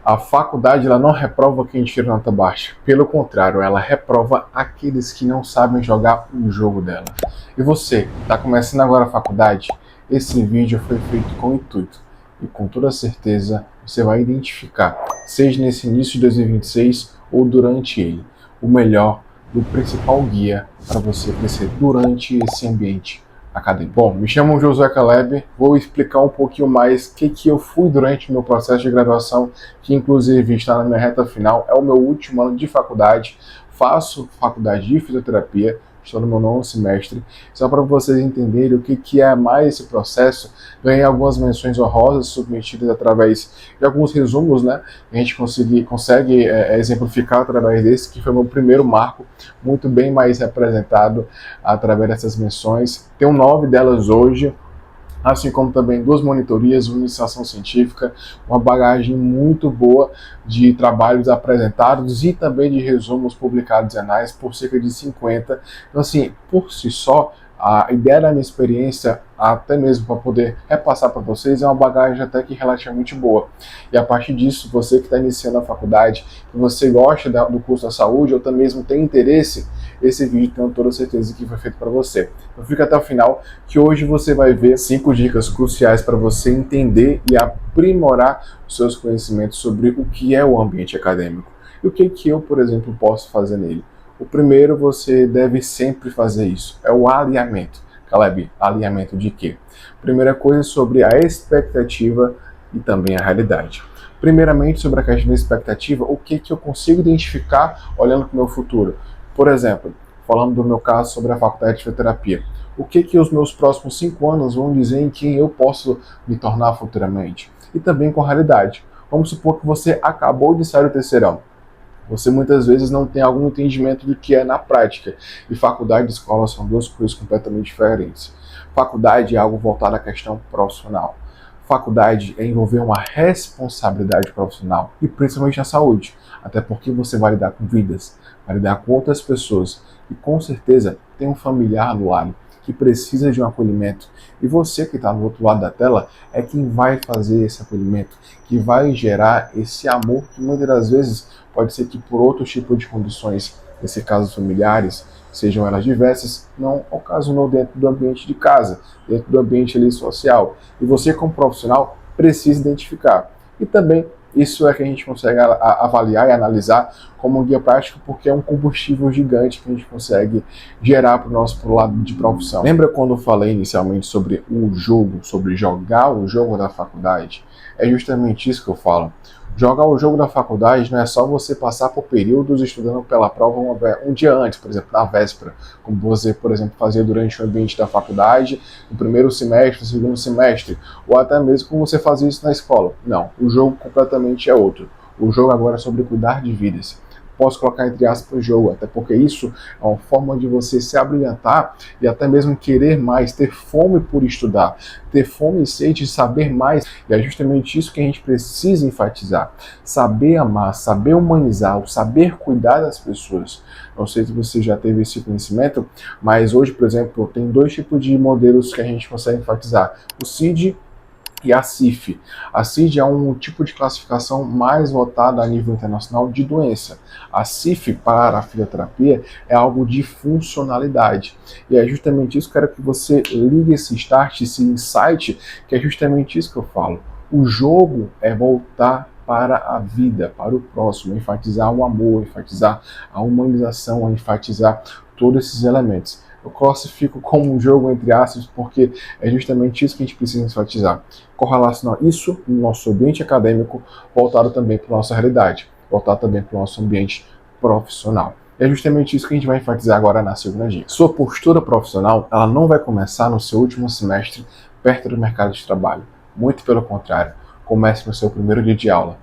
A faculdade ela não reprova quem tira nota baixa. Pelo contrário, ela reprova aqueles que não sabem jogar o jogo dela. E você, está começando agora a faculdade? Esse vídeo foi feito com intuito. E com toda certeza você vai identificar, seja nesse início de 2026 ou durante ele, o melhor do principal guia para você crescer durante esse ambiente acadêmico. Bom, me chamo Josué Caleb, vou explicar um pouquinho mais o que eu fui durante o meu processo de graduação, que inclusive está na minha reta final, é o meu último ano de faculdade, faço faculdade de fisioterapia, estou no meu 9º semestre, só para vocês entenderem o que é mais esse processo. Ganhei algumas menções honrosas submetidas através de alguns resumos, né? A gente consegue exemplificar através desse, que foi o meu primeiro marco, muito bem mais representado através dessas menções. Tenho 9 delas hoje, assim como também 2 monitorias, uma iniciação científica, uma bagagem muito boa de trabalhos apresentados e também de resumos publicados em anais, por cerca de 50. Então, assim, por si só, a ideia da minha experiência, até mesmo para poder repassar para vocês, é uma bagagem até que relativamente boa. E a partir disso, você que está iniciando a faculdade, que você gosta do curso da saúde, ou até mesmo tem interesse, esse vídeo tenho toda certeza que foi feito para você. Então fica até o final, que hoje você vai ver 5 dicas cruciais para você entender e aprimorar os seus conhecimentos sobre o que é o ambiente acadêmico e o que eu, por exemplo, posso fazer nele. O primeiro, você deve sempre fazer isso, é o alinhamento. Caleb, alinhamento de quê? Primeira coisa, sobre a expectativa e também a realidade. Primeiramente, sobre a questão da expectativa, o que eu consigo identificar olhando para o meu futuro? Por exemplo, falando do meu caso sobre a faculdade de fisioterapia, o que os meus próximos 5 anos vão dizer em quem eu posso me tornar futuramente? E também com a realidade. Vamos supor que você acabou de sair do terceirão. Você muitas vezes não tem algum entendimento do que é na prática. E faculdade e escola são 2 coisas completamente diferentes. Faculdade é algo voltado à questão profissional. Faculdade é envolver uma responsabilidade profissional, e principalmente na saúde, até porque você vai lidar com vidas, vai lidar com outras pessoas, e com certeza tem um familiar do lado que precisa de um acolhimento, e você que está no outro lado da tela é quem vai fazer esse acolhimento, que vai gerar esse amor que muitas das vezes pode ser que por outro tipo de condições, nesse caso familiares, sejam elas diversas, não ocasionou dentro do ambiente de casa, dentro do ambiente ali social. E você, como profissional, precisa identificar. E também isso é que a gente consegue avaliar e analisar como um guia prático, porque é um combustível gigante que a gente consegue gerar para o nosso lado de profissão. Lembra quando eu falei inicialmente sobre o jogo, sobre jogar o jogo da faculdade? É justamente isso que eu falo. Jogar o jogo da faculdade não é só você passar por períodos estudando pela prova um dia antes, por exemplo, na véspera, como você, por exemplo, fazia durante o ambiente da faculdade, no primeiro semestre, no segundo semestre, ou até mesmo como você fazia isso na escola. Não, o jogo completamente é outro. O jogo agora é sobre cuidar de vidas. Posso colocar entre aspas jogo, até porque isso é uma forma de você se abrilhantar e até mesmo querer mais, ter fome por estudar, ter fome e sede de saber mais. E é justamente isso que a gente precisa enfatizar. Saber amar, saber humanizar, saber cuidar das pessoas. Não sei se você já teve esse conhecimento, mas hoje, por exemplo, tem 2 tipos de modelos que a gente consegue enfatizar. O CID e a CIF. A CID é um tipo de classificação mais voltada a nível internacional de doença. A CIF, para a fisioterapia, é algo de funcionalidade. E é justamente isso que eu quero que você ligue esse start, esse insight, que é justamente isso que eu falo. O jogo é voltar para a vida, para o próximo, enfatizar o amor, enfatizar a humanização, enfatizar todos esses elementos. Eu classifico como um jogo entre aspas, porque é justamente isso que a gente precisa enfatizar. Correlacionar isso no nosso ambiente acadêmico, voltado também para a nossa realidade, voltado também para o nosso ambiente profissional. É justamente isso que a gente vai enfatizar agora na segunda dica. Sua postura profissional, ela não vai começar no seu último semestre, perto do mercado de trabalho. Muito pelo contrário, comece no seu primeiro dia de aula.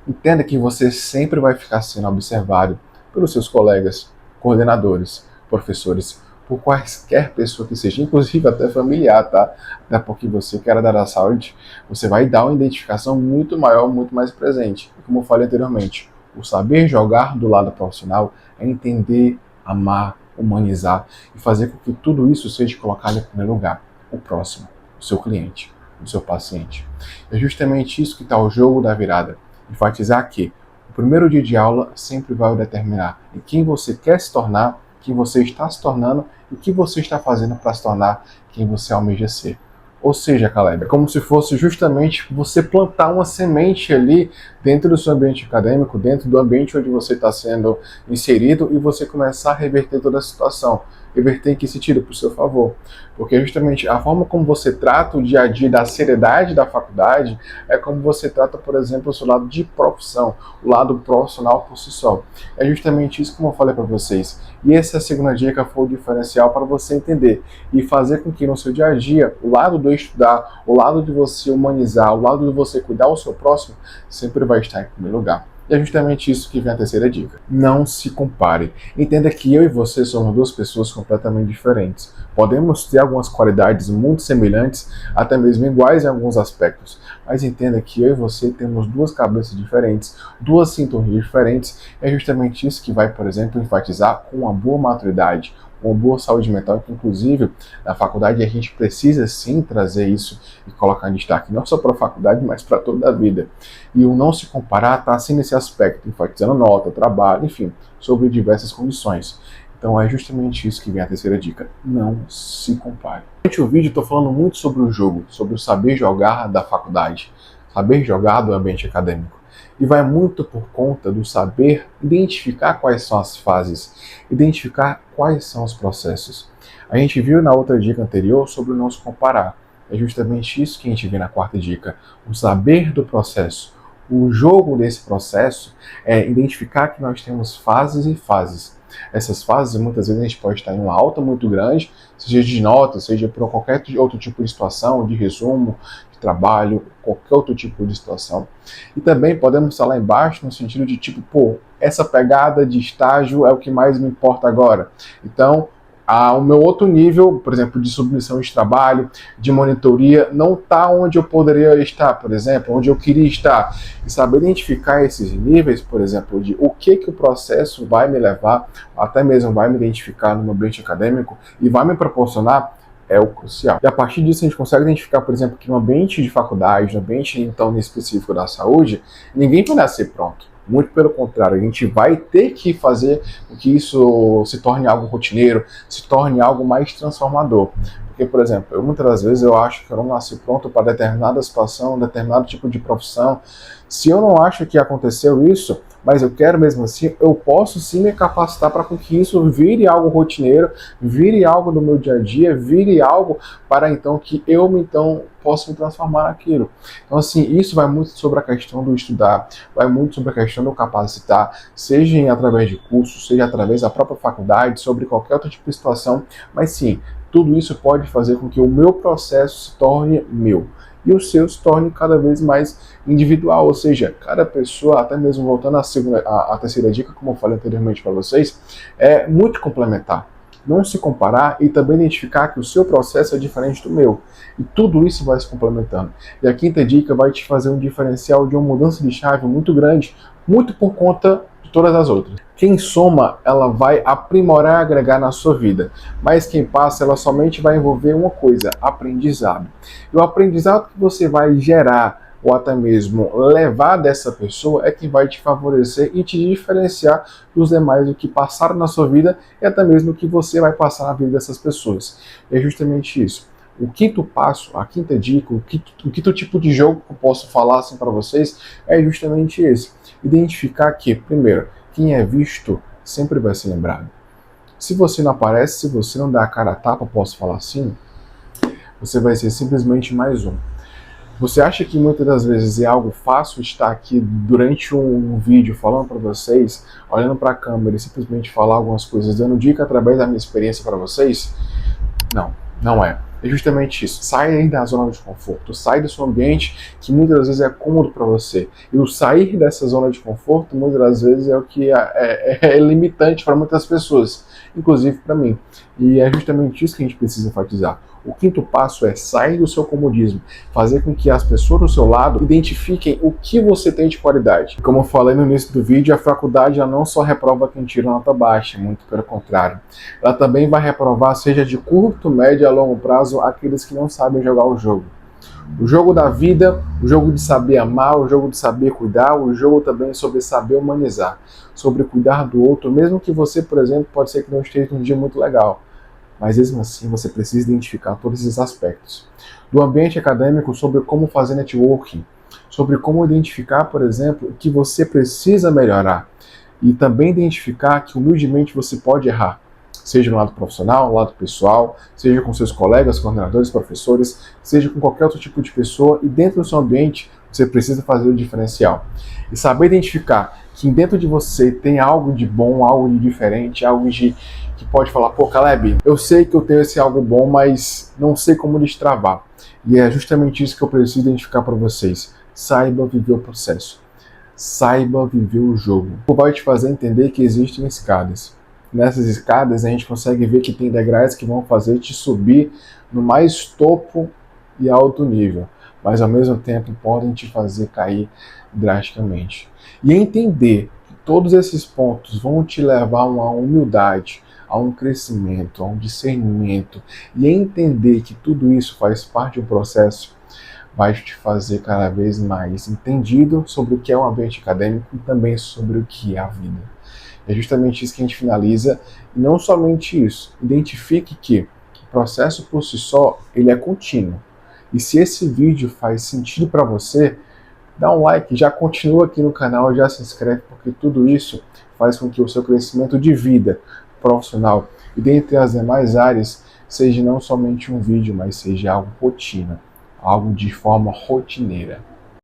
Entenda que você sempre vai ficar sendo observado pelos seus colegas, coordenadores, professores, por quaisquer pessoa que seja, inclusive até familiar, tá? Até porque você que era da saúde, você vai dar uma identificação muito maior, muito mais presente. E como eu falei anteriormente, o saber jogar do lado profissional é entender, amar, humanizar e fazer com que tudo isso seja colocado em primeiro lugar. O próximo, o seu cliente, o seu paciente. É justamente isso que está o jogo da virada. enfatizar que o primeiro dia de aula sempre vai determinar em quem você quer se tornar, quem você está se tornando e o que você está fazendo para se tornar quem você almeja ser. Ou seja, Caleb, é como se fosse justamente você plantar uma semente ali dentro do seu ambiente acadêmico, dentro do ambiente onde você está sendo inserido, e você começar a reverter toda a situação. Reverter em que sentido? Para o seu favor. Porque justamente a forma como você trata o dia a dia da seriedade da faculdade é como você trata, por exemplo, o seu lado de profissão, o lado profissional por si só. É justamente isso como eu falei para vocês. E essa segunda dica foi o diferencial para você entender e fazer com que no seu dia a dia, o lado do estudar, o lado de você humanizar, o lado de você cuidar do seu próximo, sempre vai estar em primeiro lugar. E é justamente isso que vem a terceira dica. Não se compare. Entenda que eu e você somos duas pessoas completamente diferentes. Podemos ter algumas qualidades muito semelhantes, até mesmo iguais em alguns aspectos. Mas entenda que eu e você temos duas cabeças diferentes, duas sintonias diferentes. E é justamente isso que vai, por exemplo, enfatizar com uma boa maturidade, uma boa saúde mental, que inclusive na faculdade a gente precisa sim trazer isso e colocar em destaque, não só para a faculdade, mas para toda a vida. E o não se comparar está assim nesse aspecto, enfatizando nota, trabalho, enfim, sobre diversas condições. Então é justamente isso que vem a terceira dica, não se compare. Durante o vídeo estou falando muito sobre o jogo, sobre o saber jogar da faculdade, saber jogar do ambiente acadêmico. E vai muito por conta do saber identificar quais são as fases, identificar quais são os processos. A gente viu na outra dica anterior sobre o não se comparar. É justamente isso que a gente vê na quarta dica, o saber do processo. O jogo desse processo é identificar que nós temos fases e fases. Essas fases, muitas vezes, a gente pode estar em uma alta muito grande, seja de nota, seja por qualquer outro tipo de situação, de resumo, de trabalho, qualquer outro tipo de situação. E também podemos estar lá embaixo no sentido de tipo, pô, essa pegada de estágio é o que mais me importa agora. Então, o meu outro nível, por exemplo, de submissão de trabalho, de monitoria, não está onde eu poderia estar, por exemplo, onde eu queria estar. E saber identificar esses níveis, por exemplo, de o que o processo vai me levar, até mesmo vai me identificar no ambiente acadêmico e vai me proporcionar, é o crucial. E a partir disso a gente consegue identificar, por exemplo, que no ambiente de faculdade, no ambiente então específico da saúde, ninguém vai nascer pronto. Muito pelo contrário, a gente vai ter que fazer com que isso se torne algo rotineiro, se torne algo mais transformador. Porque, por exemplo, muitas das vezes eu acho que eu não nasci pronto para determinada situação, determinado tipo de profissão. Se eu não acho que aconteceu isso, mas eu quero mesmo assim, eu posso sim me capacitar para que isso vire algo rotineiro, vire algo do meu dia a dia, vire algo para então que eu possa me transformar naquilo. Então assim, isso vai muito sobre a questão do estudar, vai muito sobre a questão do capacitar, seja através de cursos, seja através da própria faculdade, sobre qualquer outro tipo de situação, mas sim, tudo isso pode fazer com que o meu processo se torne meu e o seu se torne cada vez mais individual, ou seja, cada pessoa, até mesmo voltando à terceira dica, como eu falei anteriormente para vocês, é muito complementar. Não se comparar e também identificar que o seu processo é diferente do meu. E tudo isso vai se complementando. E a quinta dica vai te fazer um diferencial de uma mudança de chave muito grande, muito por conta de todas as outras. Quem soma, ela vai aprimorar e agregar na sua vida. Mas quem passa, ela somente vai envolver uma coisa, aprendizado. E o aprendizado que você vai gerar, ou até mesmo levar dessa pessoa, é que vai te favorecer e te diferenciar dos demais, do que passaram na sua vida e até mesmo o que você vai passar na vida dessas pessoas. É justamente isso. O quinto passo, a quinta dica, o quinto tipo de jogo que eu posso falar assim para vocês é justamente esse. Identificar que, primeiro, quem é visto sempre vai ser lembrado. Se você não aparece, se você não dá a cara a tapa, posso falar assim, você vai ser simplesmente mais um. Você acha que muitas das vezes é algo fácil estar aqui durante um vídeo falando para vocês, olhando para a câmera e simplesmente falar algumas coisas, dando dica através da minha experiência para vocês? Não, não é. É justamente isso. Sai aí da zona de conforto, sai do seu ambiente que muitas das vezes é cômodo para você. E o sair dessa zona de conforto muitas das vezes é o que é limitante para muitas pessoas, inclusive para mim. E é justamente isso que a gente precisa enfatizar. O quinto passo é sair do seu comodismo, fazer com que as pessoas do seu lado identifiquem o que você tem de qualidade. Como eu falei no início do vídeo, a faculdade não só reprova quem tira nota baixa, muito pelo contrário. Ela também vai reprovar, seja de curto, médio a longo prazo, aqueles que não sabem jogar o jogo. O jogo da vida, o jogo de saber amar, o jogo de saber cuidar, o jogo também sobre saber humanizar, sobre cuidar do outro, mesmo que você, por exemplo, pode ser que não esteja num dia muito legal, mas mesmo assim você precisa identificar todos esses aspectos. Do ambiente acadêmico, sobre como fazer networking, sobre como identificar, por exemplo, que você precisa melhorar e também identificar que humildemente você pode errar, seja no lado profissional, no lado pessoal, seja com seus colegas, coordenadores, professores, seja com qualquer outro tipo de pessoa, e dentro do seu ambiente você precisa fazer o diferencial. E saber identificar que dentro de você tem algo de bom, algo de diferente, algo de que pode falar, pô, Caleb, eu sei que eu tenho esse algo bom, mas não sei como destravar. E é justamente isso que eu preciso identificar para vocês. Saiba viver o processo. Saiba viver o jogo. Vai te fazer entender que existem escadas. Nessas escadas a gente consegue ver que tem degraus que vão fazer te subir no mais topo e alto nível, mas ao mesmo tempo podem te fazer cair drasticamente. E entender que todos esses pontos vão te levar a uma humildade, a um crescimento, a um discernimento, e entender que tudo isso faz parte de um processo vai te fazer cada vez mais entendido sobre o que é um ambiente acadêmico e também sobre o que é a vida. É justamente isso que a gente finaliza, e não somente isso, identifique que o processo por si só, ele é contínuo. E se esse vídeo faz sentido para você, dá um like, já continua aqui no canal, já se inscreve, porque tudo isso faz com que o seu crescimento de vida profissional e dentre as demais áreas seja não somente um vídeo, mas seja algo rotina, algo de forma rotineira.